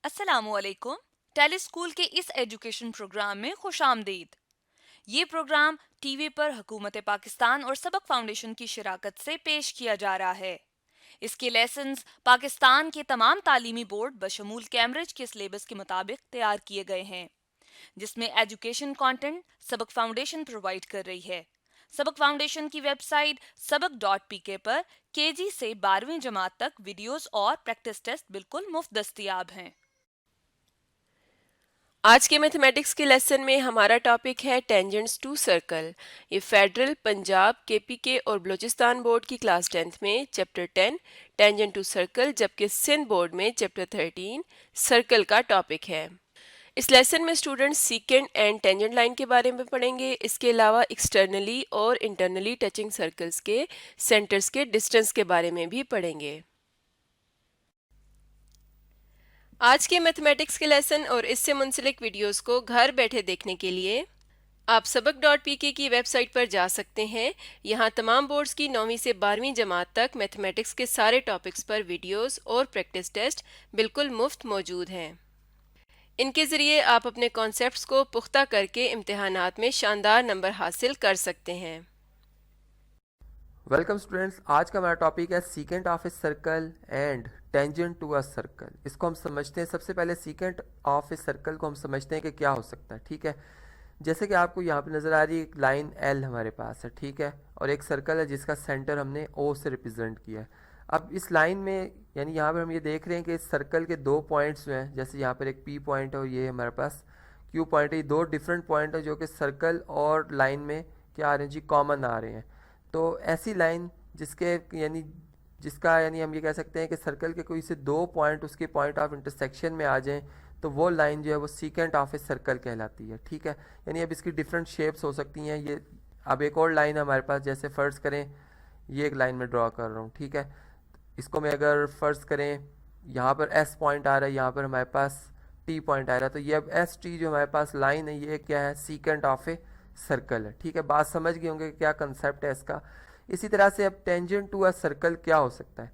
अस्सलामुअलैकुम। Tele school के इस एजुकेशन प्रोग्राम में खुशामदीद। ये प्रोग्राम टीवी पर हुकूमत पाकिस्तान और सबक फाउंडेशन की शराकत से पेश किया जा रहा है। इसके लेसन्स पाकिस्तान के तमाम तालीमी बोर्ड बशमूल कैम्ब्रिज के सिलेबस के मुताबिक तैयार किए गए हैं, जिसमें एजुकेशन कंटेंट सबक फाउंडेशन प्रोवाइड कर रही है। सबक फाउंडेशन की वेबसाइट सबक.pk पर केजी से 12वीं जमात तक वीडियोस और प्रैक्टिस टेस्ट बिल्कुल मुफ्त दस्तयाब हैं। आज के मैथमेटिक्स के लेसन में हमारा टॉपिक है टेंजेंट्स टू सर्कल। ये फेडरल, पंजाब, केपीके और बलूचिस्तान बोर्ड की क्लास 10th में चैप्टर 10 टेंजेंट टू सर्कल, जबकि सिंध बोर्ड में चैप्टर 13 सर्कल का टॉपिक है। इस लेसन में students secant and tangent line के बारे में पढ़ेंगे। इसके अलावा एक्सटर्नली और इंटरनली टचिंग सर्कल्स के सेंटर्स के डिस्टेंस के बारे में भी पढ़ेंगे। आज के मैथमेटिक्स के लेसन और इससे मुंसलिक वीडियोस को घर बैठे देखने के लिए आप सबक.pk की वेबसाइट पर जा सकते हैं। यहाँ तमाम बोर्ड्स की 9वीं से 12वीं जमात तक मैथमेटिक्स के सारे टॉपिक्स पर वीडियोस और प्रैक्टिस टेस्ट बिल्कुल मुफ्त मौजूद हैं। इनके ज़रिए आप अपने कॉन्सेप्ट्स को पुख्ता करके इम्तिहानात में शानदार नंबर हासिल कर सकते हैं। वेलकम स्टूडेंट्स, आज का हमारा टॉपिक है secant of a circle and tangent to a circle. इसको हम समझते हैं। सबसे पहले सीकेंट ऑफ ए सर्कल को हम समझते हैं कि क्या हो सकता है। ठीक है, जैसे कि आपको यहाँ पे नज़र आ रही है एक लाइन एल हमारे पास है, ठीक है, और एक सर्कल है जिसका सेंटर हमने ओ से रिप्रेजेंट किया है। अब इस लाइन में यानी यहाँ पर हम ये देख रहे हैं कि इस सर्कल के दो पॉइंट्स जो हैं, जैसे यहाँ पर एक पी पॉइंट है और ये हमारे पास क्यू पॉइंट है। ये दो डिफरेंट पॉइंट है जो कि सर्कल और लाइन में क्या आ रहे हैं जी, कॉमन आ रहे हैं। तो ऐसी लाइन जिसके यानी जिसका यानी हम ये कह सकते हैं कि सर्कल के कोई से दो पॉइंट उसके पॉइंट ऑफ इंटरसेक्शन में आ जाएं, तो वो लाइन जो है वो सीकेंट ऑफ ए सर्कल कहलाती है। ठीक है, यानी अब इसकी डिफरेंट शेप्स हो सकती हैं। ये अब एक और लाइन है हमारे पास, जैसे फ़र्ज़ करें ये एक लाइन में ड्रॉ कर रहा हूँ। ठीक है, इसको मैं अगर फ़र्ज़ करें यहाँ पर एस पॉइंट आ रहा है, यहाँ पर हमारे पास टी पॉइंट आ रहा है, तो ये अब एस टी जो हमारे पास लाइन है ये क्या है, सीकेंट ऑफ ए सर्कल है। ठीक है, बात समझ गए होंगे क्या कंसेप्ट है इसका। इसी तरह से अब टेंजेंट टू अ सर्कल क्या हो सकता है।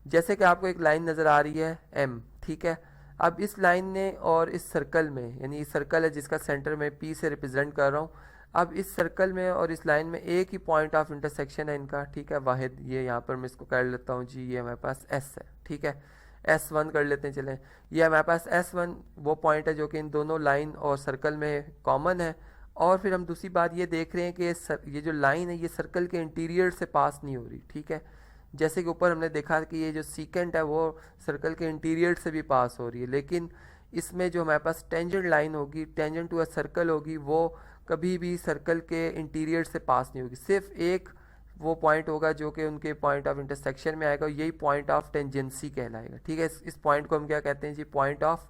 जैसे कि आपको एक लाइन नज़र आ रही है एम, ठीक है, अब इस लाइन ने और इस सर्कल में, यानी ये सर्कल है जिसका सेंटर में पी से रिप्रेजेंट कर रहा हूँ, अब इस सर्कल में और इस लाइन में एक ही पॉइंट ऑफ इंटरसेक्शन है इनका। ठीक है, वाहिद, ये यहाँ पर मैं इसको कर लेता हूँ जी, ये हमारे पास एस है। ठीक है, S1 कर लेते हैं, चलें, ये हमारे पास S1 वो पॉइंट है जो कि इन दोनों लाइन और सर्कल में कॉमन है। और फिर हम दूसरी बात ये देख रहे हैं कि ये जो लाइन है ये सर्कल के इंटीरियर से पास नहीं हो रही। ठीक है, जैसे कि ऊपर हमने देखा कि ये जो सीकेंट है वो सर्कल के इंटीरियर से भी पास हो रही है, लेकिन इसमें जो हमारे पास टेंजेंट लाइन होगी, टेंजेंट टू अ सर्कल होगी, वो कभी भी सर्कल के इंटीरियर से पास नहीं होगी। सिर्फ एक वो पॉइंट होगा जो कि उनके पॉइंट ऑफ इंटरसेक्शन में आएगा, यही पॉइंट ऑफ टेंजेंसी कहलाएगा। ठीक है, इस पॉइंट को हम क्या कहते हैं जी, पॉइंट ऑफ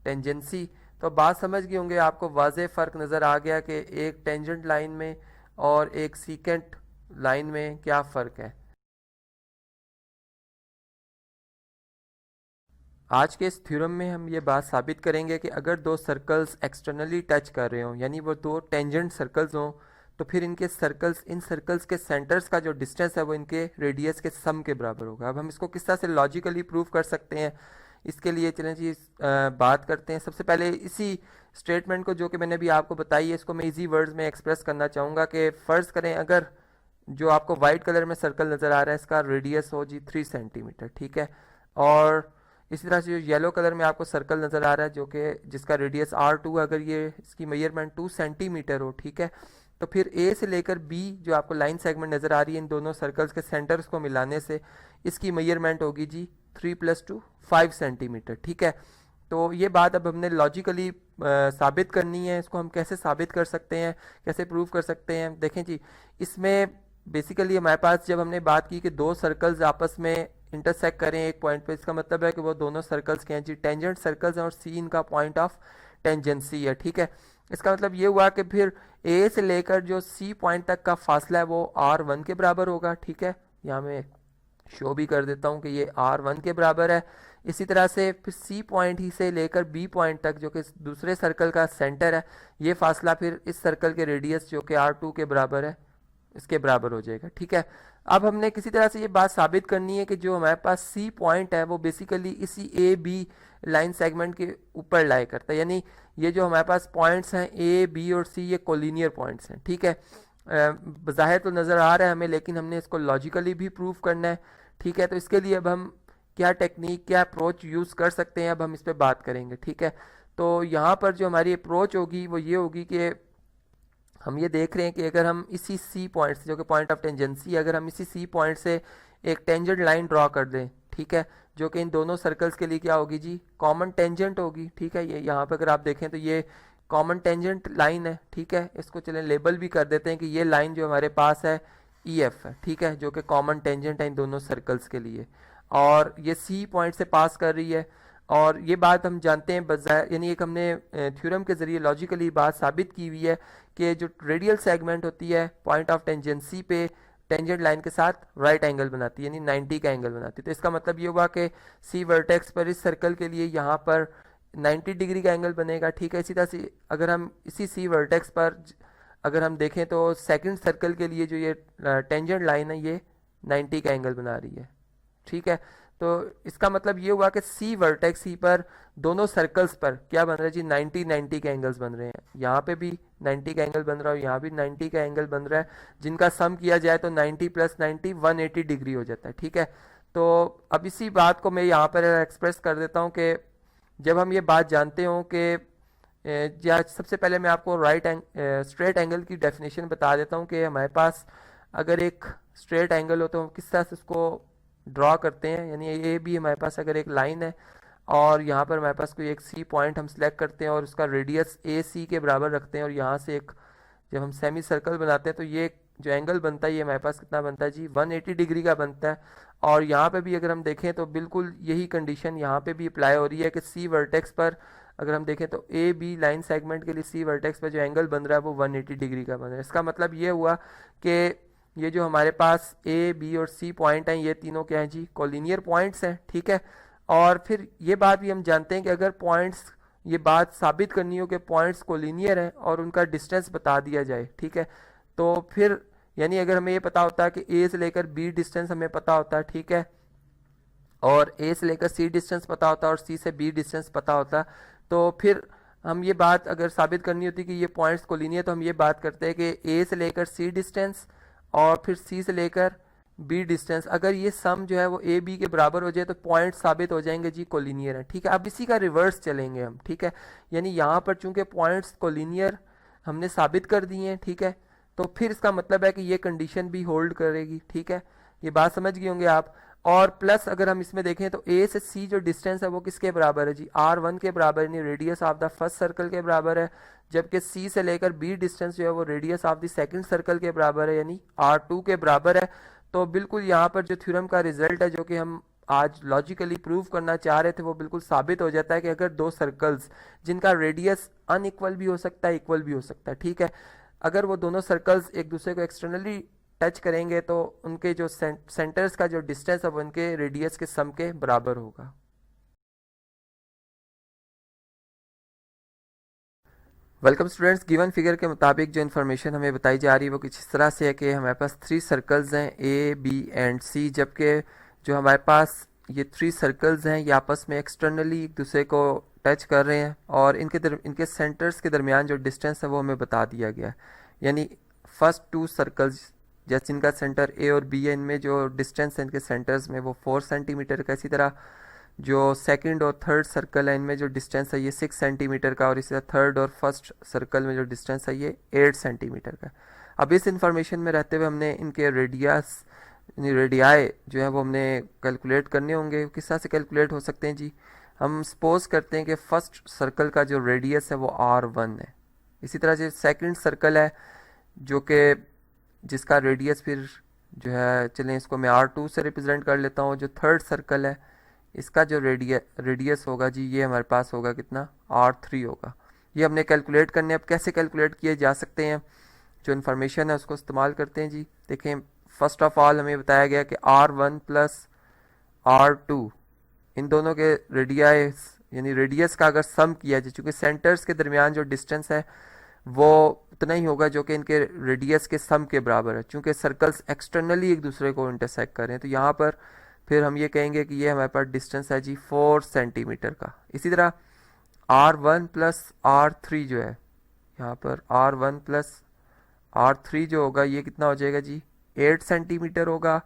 टेंजेंसी। तो बात समझ गए होंगे, आपको वाज़ेह फ़र्क नज़र आ गया कि एक टेंजेंट लाइन में और एक सीकेंट लाइन में क्या फ़र्क है। आज के इस थ्योरम में हम ये बात साबित करेंगे कि अगर दो सर्कल्स एक्सटर्नली टच कर रहे हों, यानी वो दो टेंजेंट सर्कल्स हों, तो फिर इन सर्कल्स के सेंटर्स का जो डिस्टेंस है वो इनके रेडियस के सम के बराबर होगा। अब हम इसको किस तरह से लॉजिकली प्रूव कर सकते हैं, इसके लिए चलें जी बात करते हैं। सबसे पहले इसी स्टेटमेंट को जो कि मैंने अभी आपको बताई है, इसको मैं इजी वर्ड्स में एक्सप्रेस करना चाहूँगा कि फ़र्ज़ करें अगर जो आपको वाइट कलर में सर्कल नज़र आ रहा है इसका रेडियस हो जी 3 सेंटीमीटर। ठीक है, और इसी तरह से जो येलो कलर में आपको सर्कल नज़र आ रहा है जो कि जिसका रेडियस R2, अगर ये इसकी मेजरमेंट 2 सेंटीमीटर हो, ठीक है, तो फिर A से लेकर B जो आपको लाइन सेगमेंट नज़र आ रही है, इन दोनों सर्कल्स के सेंटर्स को मिलाने से इसकी मेजरमेंट होगी जी 3 + 2 5 सेंटीमीटर। ठीक है, तो ये बात अब हमने लॉजिकली साबित करनी है। इसको हम कैसे साबित कर सकते हैं, कैसे प्रूव कर सकते हैं, देखें जी। इसमें बेसिकली हमारे पास जब हमने बात की कि दो सर्कल्स आपस में इंटरसेक्ट करें एक पॉइंट पे, इसका मतलब है कि वो दोनों सर्कल्स के हैं जी, टेंजेंट सर्कल्स हैं और सी इनका पॉइंट ऑफ टेंजेंसी है। ठीक है, इसका मतलब ये हुआ कि फिर ए से लेकर जो सी पॉइंट तक का फासला है वो R1 के बराबर होगा। ठीक है, यहाँ मैं शो भी कर देता हूँ कि ये R1 के बराबर है। इसी तरह से फिर सी पॉइंट ही से लेकर बी पॉइंट तक जो कि दूसरे सर्कल का सेंटर है, ये फासला फिर इस सर्कल के रेडियस जो कि R2 के बराबर है इसके बराबर हो जाएगा। ठीक है, अब हमने किसी तरह से ये बात साबित करनी है कि जो हमारे पास सी पॉइंट है वो बेसिकली इसी ए बी लाइन सेगमेंट के ऊपर लाई करता है, यानी ये जो हमारे पास पॉइंट्स हैं ए बी और सी, ये कोलिनियर पॉइंट्स हैं। ठीक है, बज़ाहिर तो नज़र आ रहा है हमें, लेकिन हमने इसको लॉजिकली भी प्रूव करना है। ठीक है, तो इसके लिए अब हम क्या टेक्निक, क्या अप्रोच यूज़ कर सकते हैं, अब हम इस पर बात करेंगे। ठीक है, तो यहाँ पर जो हमारी अप्रोच होगी वो ये होगी कि हम ये देख रहे हैं कि अगर हम इसी सी पॉइंट से, जो कि पॉइंट ऑफ टेंजेंसी, अगर हम इसी सी पॉइंट से एक टेंजेंट लाइन ड्रॉ कर दें, ठीक है, जो कि इन दोनों सर्कल्स के लिए क्या होगी जी, कॉमन टेंजेंट होगी। ठीक है, ये यहाँ पर अगर आप देखें तो ये कॉमन टेंजेंट लाइन है। ठीक है, इसको चलें लेबल भी कर देते हैं कि ये लाइन जो हमारे पास है ई एफ है। ठीक है, जो कि कॉमन टेंजेंट है इन दोनों सर्कल्स के लिए, और ये सी पॉइंट से पास कर रही है। और ये बात हम जानते हैं बजाय, यानी एक हमने थ्योरम के ज़रिए लॉजिकली बात साबित की हुई है कि जो रेडियल सेगमेंट होती है पॉइंट ऑफ टेंजेंसी पे टेंजेंट लाइन के साथ राइट एंगल बनाती है, यानी 90 का एंगल बनाती है। तो इसका मतलब ये हुआ कि सी वर्टेक्स पर इस सर्कल के लिए यहाँ पर 90 डिग्री का एंगल बनेगा। ठीक है, इसी तरह से अगर हम इसी सी वर्टेक्स पर अगर हम देखें तो सेकंड सर्कल के लिए जो ये टेंजेंट लाइन है ये 90 का एंगल बना रही है। ठीक है, तो इसका मतलब ये हुआ कि सी वर्टेक्स ही पर दोनों सर्कल्स पर क्या बन रहा है जी, 90 के एंगल्स बन रहे हैं। यहाँ पे भी 90 का एंगल बन रहा है और यहाँ भी 90 का एंगल बन रहा है, जिनका सम किया जाए तो 90 + 90 180 डिग्री हो जाता है। ठीक है, तो अब इसी बात को मैं यहाँ पर एक्सप्रेस कर देता हूँ कि जब हम ये बात जानते हों कि या सबसे पहले मैं आपको स्ट्रेट एंगल की डेफिनेशन बता देता हूँ कि हमारे पास अगर एक स्ट्रेट एंगल हो तो हम किस तरह से उसको ड्रॉ करते हैं। यानी ए बी हमारे पास अगर एक लाइन है और यहाँ पर हमारे पास कोई एक सी पॉइंट हम सिलेक्ट करते हैं और उसका रेडियस ए सी के बराबर रखते हैं, और यहाँ से एक जब हम सेमी सर्कल बनाते हैं तो ये जो एंगल बनता है ये हमारे पास कितना बनता है जी, 180 डिग्री का बनता है। और यहाँ पे भी अगर हम देखें तो बिल्कुल यही कंडीशन यहाँ पे भी अप्लाई हो रही है कि सी वर्टेक्स पर अगर हम देखें तो ए बी लाइन सेगमेंट के लिए सी वर्टेक्स पर जो एंगल बन रहा है वो 180 डिग्री का बन रहा है। इसका मतलब ये हुआ कि ये जो हमारे पास ए बी और सी पॉइंट हैं ये तीनों क्या हैं जी, कोलिनियर पॉइंट्स हैं। ठीक है, और फिर ये बात भी हम जानते हैं कि अगर पॉइंट्स, ये बात साबित करनी हो कि पॉइंट्स कोलिनियर हैं और उनका डिस्टेंस बता दिया जाए, ठीक है, तो फिर यानी अगर हमें ये पता होता है कि ए से लेकर बी डिस्टेंस हमें पता होता है, ठीक है, और ए से लेकर सी डिस्टेंस पता होता है और सी से बी डिस्टेंस पता होता, तो फिर हम ये बात अगर साबित करनी होती कि ये पॉइंट्स कोलिनियर, तो हम ये बात करते हैं कि ए से लेकर सी डिस्टेंस और फिर सी से लेकर बी डिस्टेंस, अगर ये सम जो है वो ए बी के बराबर हो जाए तो पॉइंट साबित हो जाएंगे जी कोलिनियर है। ठीक है, अब इसी का रिवर्स चलेंगे हम। ठीक है, यानी यहाँ पर चूंकि पॉइंट्स कोलिनियर हमने साबित कर दिए हैं, ठीक है, तो फिर इसका मतलब है कि ये कंडीशन भी होल्ड करेगी। ठीक है, ये बात समझ गए होंगे आप। और प्लस अगर हम इसमें देखें तो ए से सी जो डिस्टेंस है वो किसके बराबर है जी, R1 के बराबर, यानी radius of the first circle के बराबर है, जबकि सी से लेकर बी डिस्टेंस जो है वो radius of the second circle के बराबर है, यानी R2 के बराबर है। तो बिल्कुल यहाँ पर जो थ्योरम का रिजल्ट है जो कि हम आज लॉजिकली प्रूव करना चाह रहे थे वो बिल्कुल साबित हो जाता है कि अगर दो सर्कल्स जिनका रेडियस अनइक्वल भी हो सकता है, इक्वल भी हो सकता है, ठीक है, अगर वो दोनों सर्कल्स एक दूसरे को एक्सटर्नली टच करेंगे तो उनके जो सेंटर्स का जो डिस्टेंस है वो उनके रेडियस के सम के बराबर होगा। वेलकम स्टूडेंट्स, गिवन फिगर के मुताबिक जो इन्फॉर्मेशन हमें बताई जा रही है वो कुछ इस तरह से है कि हमारे पास 3 सर्कल्स हैं ए बी एंड सी, जबकि जो हमारे पास ये 3 सर्कल्स हैं ये आपस में एक्सटर्नली एक दूसरे को टच कर रहे हैं और इनके सेंटर्स के दरमियान जो डिस्टेंस है वो हमें बता दिया गया। यानी फर्स्ट 2 सर्कल्स जैसे इनका सेंटर ए और बी है, इनमें जो डिस्टेंस है इनके सेंटर्स में वो 4 सेंटीमीटर का, इसी तरह जो सेकंड और थर्ड सर्कल है इनमें जो डिस्टेंस है ये 6 सेंटीमीटर का, और इसी तरह थर्ड और फर्स्ट सर्कल में जो डिस्टेंस है ये 8 सेंटीमीटर का। अब इस इंफॉर्मेशन में रहते हुए हमने इनके रेडियस रेडियाई जो है वो हमने कैलकुलेट करने होंगे। किस तरह से कैलकुलेट हो सकते हैं जी, हम सपोज करते हैं कि फर्स्ट सर्कल का जो रेडियस है वो R1 है, इसी तरह से सेकंड सर्कल है जो कि जिसका रेडियस फिर जो है, चलें इसको मैं R2 से रिप्रेजेंट कर लेता हूँ। जो थर्ड सर्कल है इसका जो रेडियस होगा जी ये हमारे पास होगा कितना, R3 होगा। ये हमने कैलकुलेट करने, अब कैसे कैलकुलेट किए जा सकते हैं, जो इन्फॉर्मेशन है उसको इस्तेमाल करते हैं जी। देखें, फर्स्ट ऑफ ऑल हमें बताया गया कि R1 + R2 इन दोनों के रेडियस यानी रेडियस का अगर सम किया जाए, चूँकि सेंटर्स के दरमियान जो डिस्टेंस है वो उतना ही होगा जो कि इनके रेडियस के सम के बराबर है, चूंकि सर्कल्स एक्सटर्नली एक दूसरे को इंटरसेक्ट कर रहे हैं। तो यहाँ पर फिर हम ये कहेंगे कि ये हमारे पास डिस्टेंस है जी 4 सेंटीमीटर का। इसी तरह R1 प्लस R3 जो है, यहाँ पर R1 प्लस R3 जो होगा ये कितना हो जाएगा जी 8 सेंटीमीटर होगा।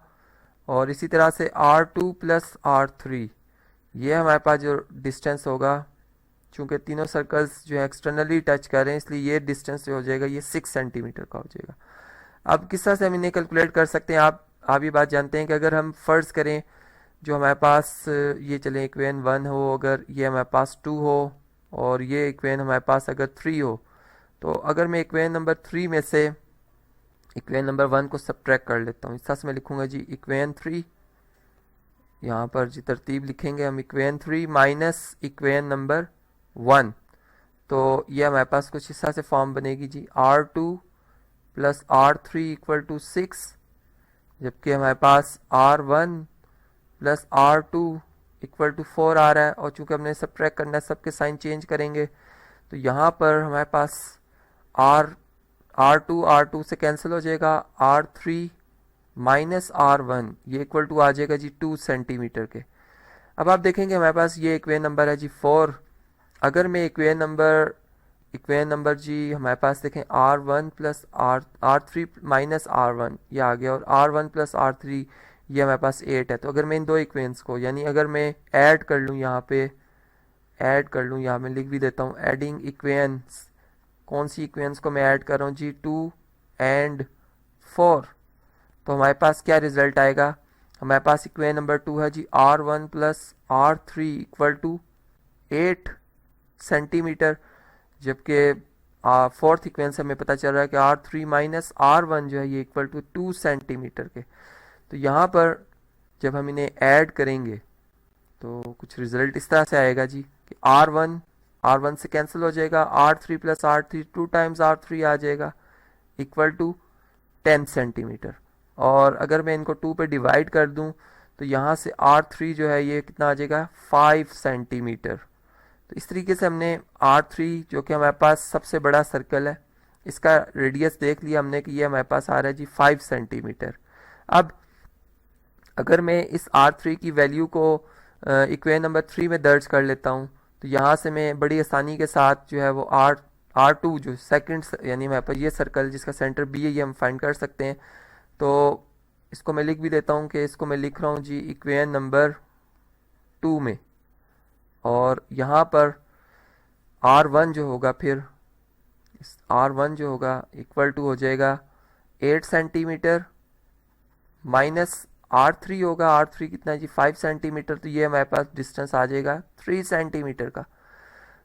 और इसी तरह से R2 प्लस R3 ये हमारे पास जो डिस्टेंस होगा, चूंकि तीनों सर्कल्स जो है एक्सटर्नली टच कर रहे हैं इसलिए ये डिस्टेंस जो हो जाएगा ये 6 सेंटीमीटर का हो जाएगा। अब किस तरह से हम इन्हें कैलकुलेट कर सकते हैं, आप ये बात जानते हैं कि अगर हम फ़र्ज़ करें जो हमारे पास ये चले इक्वेशन 1 हो, अगर ये हमारे पास 2 हो और ये इक्वेशन हमारे पास अगर 3 हो, तो अगर मैं इक्वेशन नंबर 3 में से इक्वेशन नंबर 1 को सब्ट्रैक्ट कर लेता हूँ, इस तरह से मैं लिखूंगा जी इक्वेशन 3, यहाँ पर जी तरतीब लिखेंगे हम इक्वेशन 3 माइनस इक्वेशन नंबर 1, तो ये हमारे पास कुछ इस तरह से फॉर्म बनेगी जी R2 plus R3 equal to 6, जबकि हमारे पास R1 plus R2 equal to 4 आ रहा है। और चूंकि हमने सब्ट्रैक्ट करना है सबके साइन चेंज करेंगे, तो यहाँ पर हमारे पास R2 से कैंसिल हो जाएगा, R3 माइनस R1 ये इक्वल टू आ जाएगा जी 2 सेंटीमीटर के। अब आप देखेंगे हमारे पास ये इक्वेशन नंबर है जी 4। अगर मैं इक्वेशन नंबर जी हमारे पास देखें R1 plus R3 minus R1 ये आ गया, और R1 प्लस R3 ये हमारे पास 8 है। तो अगर मैं इन दो इक्वेशंस को यानी अगर मैं ऐड कर लूँ, यहाँ मैं लिख भी देता हूँ एडिंग इक्वेशंस, कौन सी इक्वेशंस को मैं ऐड कर रहा हूँ जी 2 एंड 4, तो हमारे पास क्या रिजल्ट आएगा, हमारे पास इक्वेशन नंबर 2 है जी R1 plus R3 equal to 8 centimetre, जबकि फोर्थ इक्वेशन से हमें पता चल रहा है कि R3 माइनस R1 जो है ये इक्वल टू 2 सेंटीमीटर के। तो यहाँ पर जब हम इन्हें ऐड करेंगे तो कुछ रिजल्ट इस तरह से आएगा जी कि R1 से कैंसिल हो जाएगा, R3 plus R3 2 times R3 आ जाएगा इक्वल टू 10 सेंटीमीटर। और अगर मैं इनको 2 पे डिवाइड कर दूं तो यहाँ से R3 जो है ये कितना आ जाएगा 5 सेंटीमीटर। तो इस तरीके से हमने R3 जो कि हमारे पास सबसे बड़ा सर्कल है, इसका रेडियस देख लिया हमने कि ये हमारे पास आ रहा है जी 5 सेंटीमीटर। अब अगर मैं इस R3 की वैल्यू को इक्वेशन नंबर 3 में दर्ज कर लेता हूँ, तो यहाँ से मैं बड़ी आसानी के साथ जो है वो R2 जो सेकंड यानी हमारे पास ये सर्कल जिसका सेंटर B है ये हम फाइंड कर सकते हैं। तो इसको मैं लिख भी देता हूँ कि इसको मैं लिख रहा हूँ जी इक्वेशन नंबर 2 में, और यहाँ पर R1 जो होगा फिर R1 जो होगा इक्वल टू हो जाएगा 8 सेंटीमीटर माइनस R3 होगा, R3 कितना है जी 5 सेंटीमीटर, तो ये हमारे पास डिस्टेंस आ जाएगा 3 सेंटीमीटर का।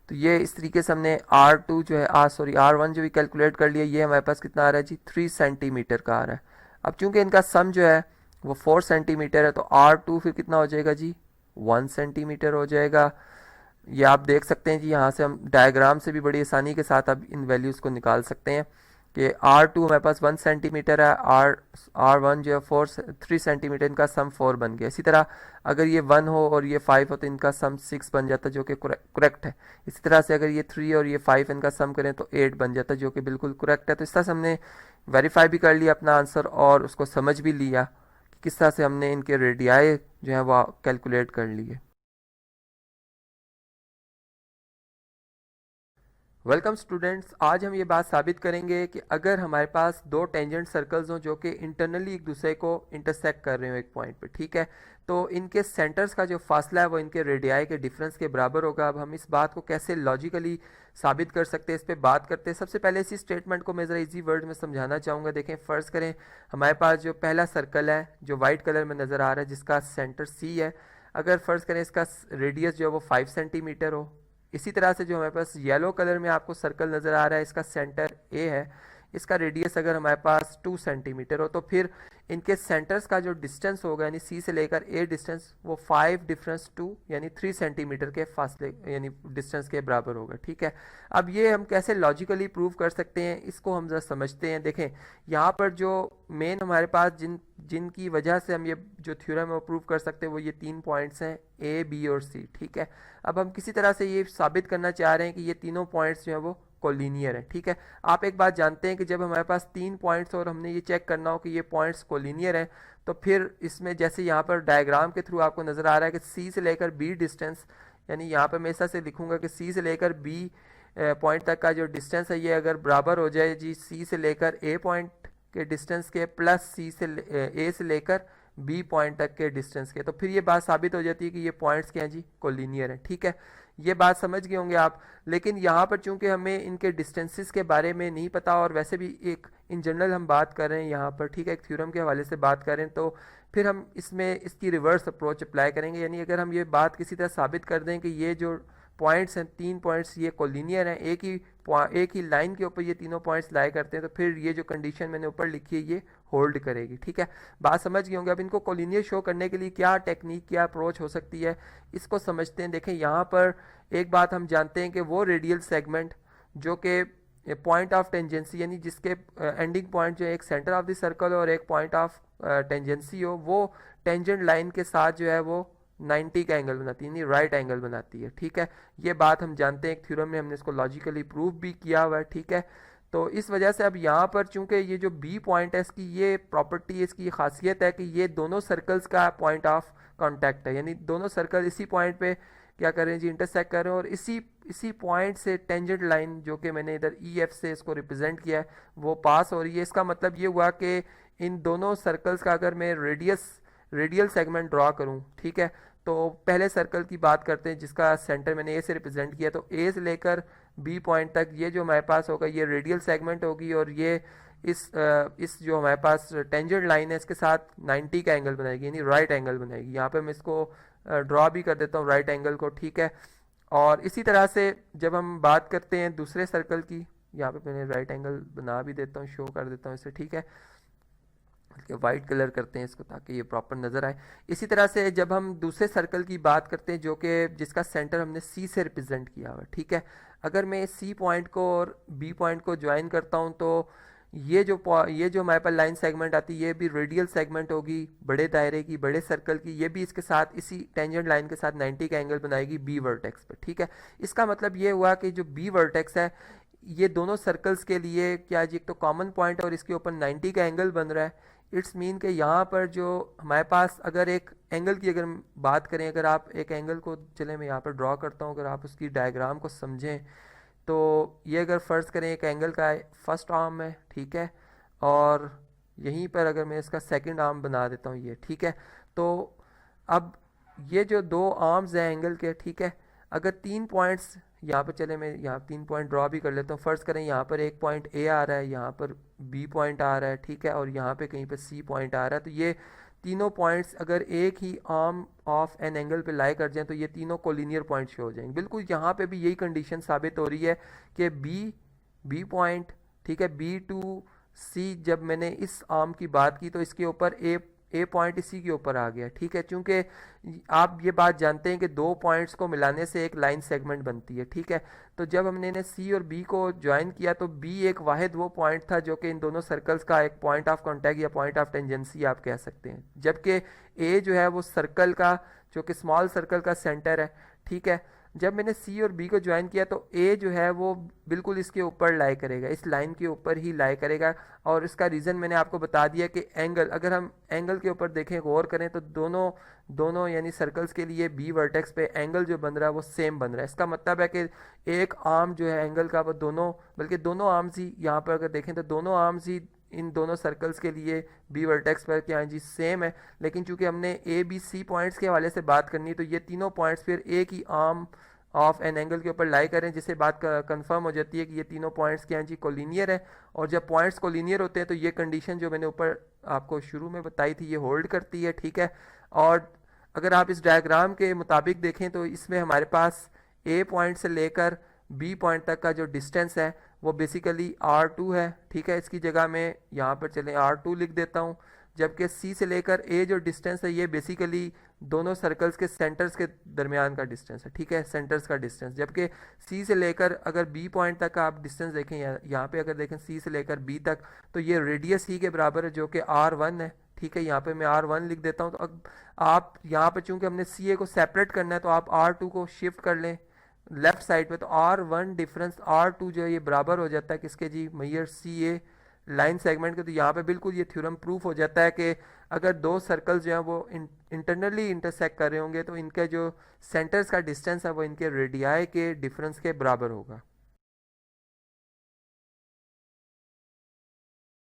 तो ये इस तरीके से हमने R2 जो है R1 जो भी कैलकुलेट कर लिया, ये हमारे पास कितना आ रहा है जी 3 सेंटीमीटर का आ रहा है। अब चूंकि इनका सम जो है वो 4 सेंटीमीटर है, तो R2 फिर कितना हो जाएगा जी 1 सेंटीमीटर हो जाएगा। ये आप देख सकते हैं जी, यहाँ से हम डायग्राम से भी बड़ी आसानी के साथ अब इन वैल्यूज़ को निकाल सकते हैं कि R2 हमारे पास 1 सेंटीमीटर है, R1 जो है 3 सेंटीमीटर, इनका सम 4 बन गया। इसी तरह अगर ये 1 हो और ये 5 हो तो इनका सम 6 बन जाता जो कि करेक्ट है। इसी तरह से अगर ये 3 और ये 5 इनका सम करें तो 8 बन जाता जो कि बिल्कुल करेक्ट है। तो इस तरह से हमने वेरीफाई भी कर लिया अपना आंसर और उसको समझ भी लिया कि किस तरह से हमने इनके रेडियाई जो है वो कैलकुलेट कर लिए। वेलकम स्टूडेंट्स, आज हम ये बात साबित करेंगे कि अगर हमारे पास दो टेंजेंट सर्कल्स हों जो कि इंटरनली एक दूसरे को इंटरसेक्ट कर रहे हो एक पॉइंट पे, ठीक है, तो इनके सेंटर्स का जो फासला है वो इनके रेडियाई के डिफरेंस के बराबर होगा। अब हम इस बात को कैसे लॉजिकली साबित कर सकते हैं इस पर बात करते हैं। सबसे पहले इसी स्टेटमेंट को मैं ज़रा इजी वर्ड में समझाना चाहूँगा। देखें, फ़र्ज़ करें हमारे पास जो पहला सर्कल है जो वाइट कलर में नज़र आ रहा है जिसका सेंटर C है, अगर फ़र्ज़ करें इसका रेडियस जो है वो 5 सेंटीमीटर हो। इसी तरह से जो हमारे पास येलो कलर में आपको सर्कल नज़र आ रहा है इसका सेंटर A है, इसका रेडियस अगर हमारे पास 2 सेंटीमीटर हो, तो फिर इनके सेंटर्स का जो डिस्टेंस होगा यानी C से लेकर A डिस्टेंस वो 5 डिफरेंस 2 यानी 3 सेंटीमीटर के फासले यानी डिस्टेंस के बराबर होगा। ठीक है, अब ये हम कैसे लॉजिकली प्रूव कर सकते हैं इसको हम जरा समझते हैं। देखें, यहाँ पर जो मेन हमारे पास जिनकी वजह से हम ये जो थ्योरम है प्रूव कर सकते हैं वो ये 3 पॉइंट्स हैं A, B और C। ठीक है, अब हम किसी तरह से ये साबित करना चाह रहे हैं कि ये तीनों पॉइंट्स जो हैं वो कोलिनियर है। ठीक है, आप एक बात जानते हैं कि जब हमारे पास 3 पॉइंट्स और हमने ये चेक करना हो कि ये पॉइंट्स कोलिनियर हैं, तो फिर इसमें जैसे यहाँ पर डायग्राम के थ्रू आपको नज़र आ रहा है कि सी से लेकर बी डिस्टेंस, यानी यहाँ पर मैं ऐसा से लिखूंगा कि सी से लेकर बी पॉइंट तक का जो डिस्टेंस है ये अगर बराबर हो जाए जी सी से लेकर ए पॉइंट के डिस्टेंस के प्लस सी से ए से लेकर बी पॉइंट तक के डिस्टेंस के, तो फिर ये बात साबित हो जाती है कि ये पॉइंट्स क्या हैं जी, कोलिनियर है। ठीक है, ये बात समझ गए होंगे आप। लेकिन यहाँ पर चूंकि हमें इनके डिस्टेंसेस के बारे में नहीं पता और वैसे भी एक इन जनरल हम बात कर रहे हैं यहाँ पर, ठीक है, एक थ्योरम के हवाले से बात कर रहे हैं, तो फिर हम इसमें इसकी रिवर्स अप्रोच अप्लाई करेंगे। यानी अगर हम ये बात किसी तरह साबित कर दें कि ये जो पॉइंट्स हैं 3 पॉइंट्स ये कोलिनियर हैं, एक ही लाइन के ऊपर ये तीनों पॉइंट्स लाई करते हैं, तो फिर ये जो कंडीशन मैंने ऊपर लिखी है ये होल्ड करेगी। ठीक है, बात समझ गए होंगे। अब इनको कोलिनियर शो करने के लिए क्या टेक्निक, क्या अप्रोच हो सकती है, इसको समझते हैं। देखें यहाँ पर एक बात हम जानते हैं कि वो रेडियल सेगमेंट जो कि पॉइंट ऑफ टेंजेंसी, यानी जिसके एंडिंग पॉइंट जो एक सेंटर ऑफ द सर्कल और एक पॉइंट ऑफ टेंजेंसी हो, वो टेंजेंट लाइन के साथ जो है वो 90 का एंगल बनाती है, यानी राइट एंगल बनाती है। ठीक है, ये बात हम जानते हैं, एक थ्योरम में हमने इसको लॉजिकली प्रूव भी किया हुआ है। ठीक है, तो इस वजह से अब यहाँ पर चूंकि ये जो बी पॉइंट है इसकी ये प्रॉपर्टी, इसकी ये खासियत है कि ये दोनों सर्कल्स का पॉइंट ऑफ कांटेक्ट है, यानी दोनों सर्कल इसी पॉइंट पे क्या कर रहे हैं जी, इंटरसेक्ट कर रहे हैं, और इसी पॉइंट से टेंजेंट लाइन जो कि मैंने इधर ई एफ से इसको रिप्रेजेंट किया है वो पास हो रही है। इसका मतलब ये हुआ कि इन दोनों सर्कल्स का अगर मैं रेडियल सेगमेंट ड्रॉ करूँ, ठीक है, तो पहले सर्कल की बात करते हैं जिसका सेंटर मैंने ए से रिप्रेजेंट किया, तो ए से लेकर बी पॉइंट तक ये जो हमारे पास होगा ये रेडियल सेगमेंट होगी, और ये इस जो हमारे पास टेंजेंट लाइन है इसके साथ 90 का एंगल बनाएगी, यानी राइट एंगल बनाएगी। यहाँ पे मैं इसको ड्रॉ भी कर देता हूँ राइट एंगल को। ठीक है, और इसी तरह से जब हम बात करते हैं दूसरे सर्कल की, यहाँ पे मैंने राइट एंगल बना भी देता हूँ, शो कर देता हूँ इसे। ठीक है, वाइट कलर करते हैं इसको ताकि ये प्रॉपर नज़र आए। इसी तरह से जब हम दूसरे सर्कल की बात करते हैं जो कि जिसका सेंटर हमने सी से रिप्रेजेंट किया हुआ, ठीक है, अगर मैं सी पॉइंट को और बी पॉइंट को ज्वाइन करता हूँ तो ये जो हमारे पास लाइन सेगमेंट आती है ये भी रेडियल सेगमेंट होगी बड़े दायरे की, बड़े सर्कल की, ये भी इसके साथ इसी टेंजेंट लाइन के साथ 90 का एंगल बनाएगी बी वर्टेक्स पर। ठीक है, इसका मतलब ये हुआ कि जो बी वर्टेक्स है ये दोनों सर्कल्स के लिए क्या जी, एक तो कॉमन पॉइंट और इसके ऊपर 90 का एंगल बन रहा है। इट्स मीन कि यहाँ पर जो हमारे पास अगर एक एंगल की अगर बात करें, अगर आप एक एंगल को, चले मैं यहाँ पर ड्रॉ करता हूँ, अगर आप उसकी डायग्राम को समझें तो ये अगर फ़र्ज़ करें एक एंगल का फर्स्ट आर्म है, ठीक है, और यहीं पर अगर मैं इसका सेकंड आर्म बना देता हूँ ये, ठीक है, तो अब ये जो दो आर्म्स हैं एंगल के, ठीक है, अगर 3 पॉइंट्स यहाँ पर, चले मैं यहाँ 3 पॉइंट ड्रॉ भी कर लेता हूँ। फ़र्ज़ करें यहाँ पर एक पॉइंट ए आ रहा है, यहाँ पर बी पॉइंट आ रहा है, ठीक है, और यहाँ पे कहीं पे सी पॉइंट आ रहा है, तो ये तीनों पॉइंट्स अगर एक ही आर्म ऑफ एन एंगल पे लाई कर जाएं तो ये तीनों कोलिनियर पॉइंट शो हो जाएंगे। बिल्कुल यहाँ पे भी यही कंडीशन साबित हो रही है कि बी पॉइंट, ठीक है, बी टू सी, जब मैंने इस आर्म की बात की तो इसके ऊपर ए पॉइंट इसी के ऊपर आ गया। ठीक है, क्योंकि आप ये बात जानते हैं कि दो पॉइंट्स को मिलाने से एक लाइन सेगमेंट बनती है। ठीक है, तो जब हमने इन्हें सी और बी को ज्वाइन किया तो बी एक वाहिद वो पॉइंट था जो कि इन दोनों सर्कल्स का एक पॉइंट ऑफ कांटेक्ट या पॉइंट ऑफ टेंजेंसी आप कह सकते हैं, जबकि ए जो है वो सर्कल का, जो कि स्मॉल सर्कल का सेंटर है। ठीक है, जब मैंने सी और बी को ज्वाइन किया तो ए जो है वो बिल्कुल इसके ऊपर लाई करेगा, इस लाइन के ऊपर ही लाई करेगा, और इसका रीज़न मैंने आपको बता दिया कि एंगल, अगर हम एंगल के ऊपर देखें, गौर करें तो दोनों यानी सर्कल्स के लिए बी वर्टेक्स पे एंगल जो बन रहा है वो सेम बन रहा है। इसका मतलब है कि एक आर्म जो है एंगल का वो दोनों आर्म्स ही, यहाँ पर अगर देखें तो दोनों आर्म्स ही इन दोनों सर्कल्स के लिए बी वर्टेक्स पर क्या है जी, सेम है। लेकिन चूंकि हमने ए बी सी पॉइंट्स के हवाले से बात करनी है तो ये तीनों पॉइंट्स फिर एक ही आर्म ऑफ एन एंगल के ऊपर लाई करें, जिससे बात कंफर्म हो जाती है कि ये तीनों पॉइंट्स क्या हैं जी, कोलिनियर है। और जब पॉइंट्स कोलिनियर होते हैं तो ये कंडीशन जो मैंने ऊपर आपको शुरू में बताई थी ये होल्ड करती है। ठीक है, और अगर आप इस डायग्राम के मुताबिक देखें तो इसमें हमारे पास ए पॉइंट से लेकर बी पॉइंट तक का जो डिस्टेंस है वो बेसिकली R2 है। ठीक है, इसकी जगह में यहाँ पर चलें R2 लिख देता हूँ, जबकि सी से लेकर ए जो डिस्टेंस है ये बेसिकली दोनों सर्कल्स के सेंटर्स के दरमियान का डिस्टेंस है। ठीक है, सेंटर्स का डिस्टेंस, जबकि सी से लेकर अगर बी पॉइंट तक का आप डिस्टेंस देखें, यहाँ पे अगर देखें सी से लेकर बी तक, तो ये रेडियस ही के बराबर है जो कि R1 है। ठीक है, यहाँ पे मैं R1 लिख देता हूँ। तो अब आप यहाँ पे चूंकि हमने सी ए को सेपरेट करना है तो आप R2 को शिफ्ट कर लें लेफ्ट साइड पे, तो R1 डिफरेंस R2 जो है ये बराबर हो जाता है किसके जी, मैयर सी ए लाइन सेगमेंट के। तो यहाँ पे बिल्कुल ये थ्योरम प्रूफ हो जाता है कि अगर दो सर्कल्स जो हैं वो इंटरनली इंटरसेक्ट कर रहे होंगे तो इनके जो सेंटर्स का डिस्टेंस है वो इनके रेडियाई के डिफरेंस के बराबर होगा।